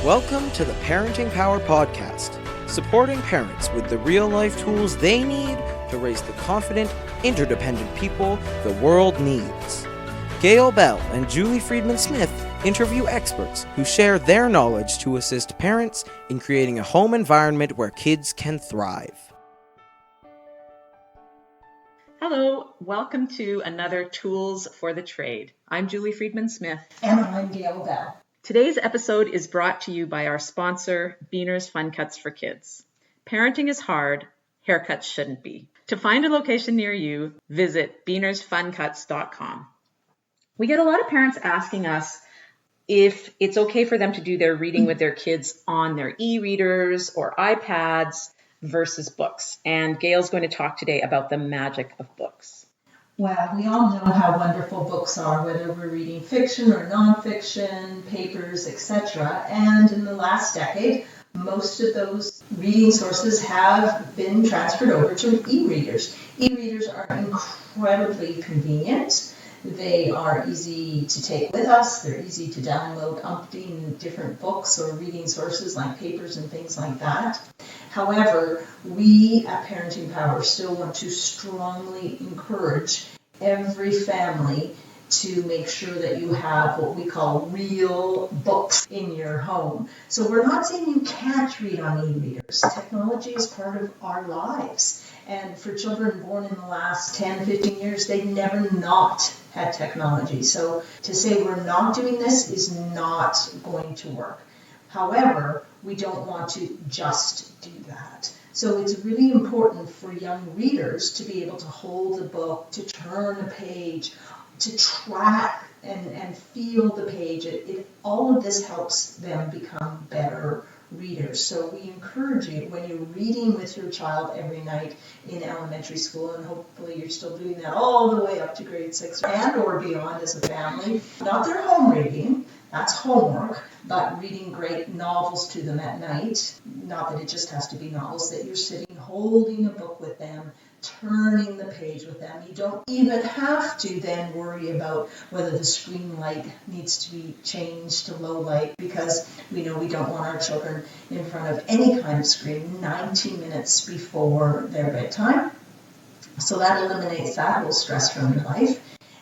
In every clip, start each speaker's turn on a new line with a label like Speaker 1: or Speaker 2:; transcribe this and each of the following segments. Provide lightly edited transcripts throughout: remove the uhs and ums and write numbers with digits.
Speaker 1: Welcome to the Parenting Power Podcast, supporting parents with the real-life tools they need to raise the confident, interdependent people the world needs. Gail Bell and Julie Friedman-Smith interview experts who share their knowledge to assist parents in creating a home environment where kids can thrive.
Speaker 2: Hello, welcome to another Tools for the Trade. I'm Julie Friedman-Smith.
Speaker 3: And I'm Gail Bell.
Speaker 2: Today's episode is brought to you by our sponsor, Beaner's Fun Cuts for Kids. Parenting is hard, haircuts shouldn't be. To find a location near you, visit beanersfuncuts.com. We get a lot of parents asking us if it's okay for them to do their reading with their kids on their e-readers or iPads versus books. And Gail's going to talk today about the magic of books.
Speaker 3: Well, we all know how wonderful books are, whether we're reading fiction or nonfiction, papers, etc. And in the last decade, most of those reading sources have been transferred over to e-readers. E-readers are incredibly convenient. They are easy to take with us. They're easy to download umpteen different books or reading sources like papers and things like that. However, we at Parenting Power still want to strongly encourage every family to make sure that you have what we call real books in your home. So we're not saying you can't read on e-readers. Technology is part of our lives. And for children born in the last 10, 15 years, they've never not had technology. So to say we're not doing this is not going to work. However, we don't want to just do that. So it's really important for young readers to be able to hold a book, to turn a page, to track and feel the page. All of this helps them become better readers. So we encourage you, when you're reading with your child every night in elementary school, and hopefully you're still doing that all the way up to grade 6 and or beyond as a family, not their home reading, that's homework, but reading great novels to them at night, not that it just has to be novels, that you're sitting holding a book with them, turning the page with them. You don't even have to then worry about whether the screen light needs to be changed to low light, because we know we don't want our children in front of any kind of screen 90 minutes before their bedtime. So that eliminates that whole stress from your life.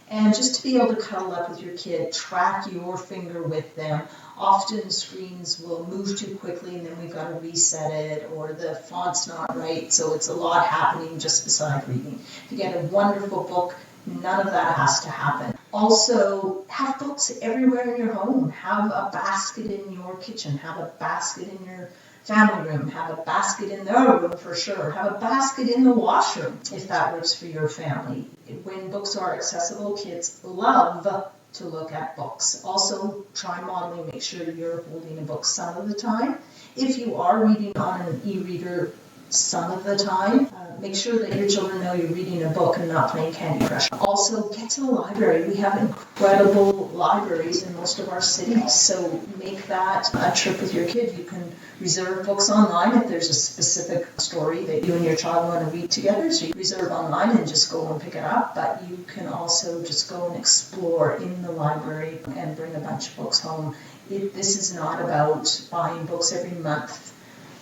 Speaker 3: And just to be able to cuddle up with your kid, track your finger with them. Often screens will move too quickly and then we've got to reset it, or the font's not right, so it's a lot happening just beside reading. If you get a wonderful book, none of that has to happen. Also, have books everywhere in your home. Have a basket in your kitchen. Have a basket in your family room. Have a basket in their room for sure. Have a basket in the washroom if that works for your family. When books are accessible, kids love to look at books. Also, try modeling. Make sure you're holding a book some of the time. If you are reading on an e-reader some of the time, make sure that your children know you're reading a book and not playing Candy Crush. Also, get to the library. We have incredible libraries in most of our cities, so make that a trip with your kid. You can reserve books online if there's a specific story that you and your child want to read together, so you reserve online and just go and pick it up, but you can also just go and explore in the library and bring a bunch of books home. This is not about buying books every month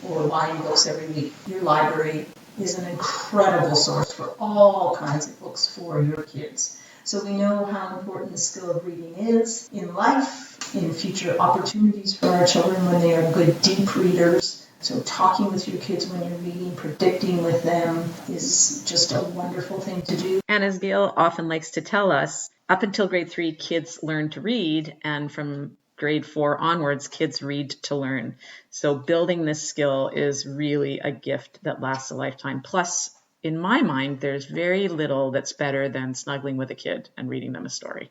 Speaker 3: or buying books every week. Your library is an incredible source for all kinds of books for your kids. So we know how important the skill of reading is in life, in future opportunities for our children when they are good deep readers. So talking with your kids when you're reading, predicting with them is just a wonderful thing to do.
Speaker 2: And as Gail often likes to tell us, up until grade 3, kids learn to read, and from grade 4 onwards, kids read to learn. So building this skill is really a gift that lasts a lifetime. Plus, in my mind, there's very little that's better than snuggling with a kid and reading them a story.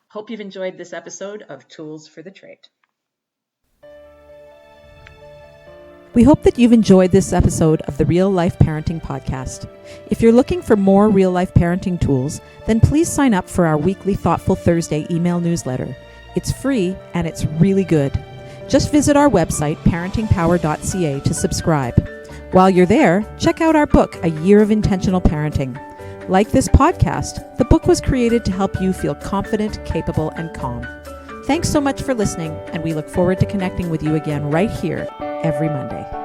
Speaker 2: Hope you've enjoyed this episode of Tools for the Trade.
Speaker 4: We hope that you've enjoyed this episode of the Real Life Parenting Podcast. If you're looking for more real life parenting tools, then please sign up for our weekly Thoughtful Thursday email newsletter. It's free and it's really good. Just visit our website, parentingpower.ca, to subscribe. While you're there, check out our book, A Year of Intentional Parenting. Like this podcast, the book was created to help you feel confident, capable, and calm. Thanks so much for listening, and we look forward to connecting with you again right here every Monday.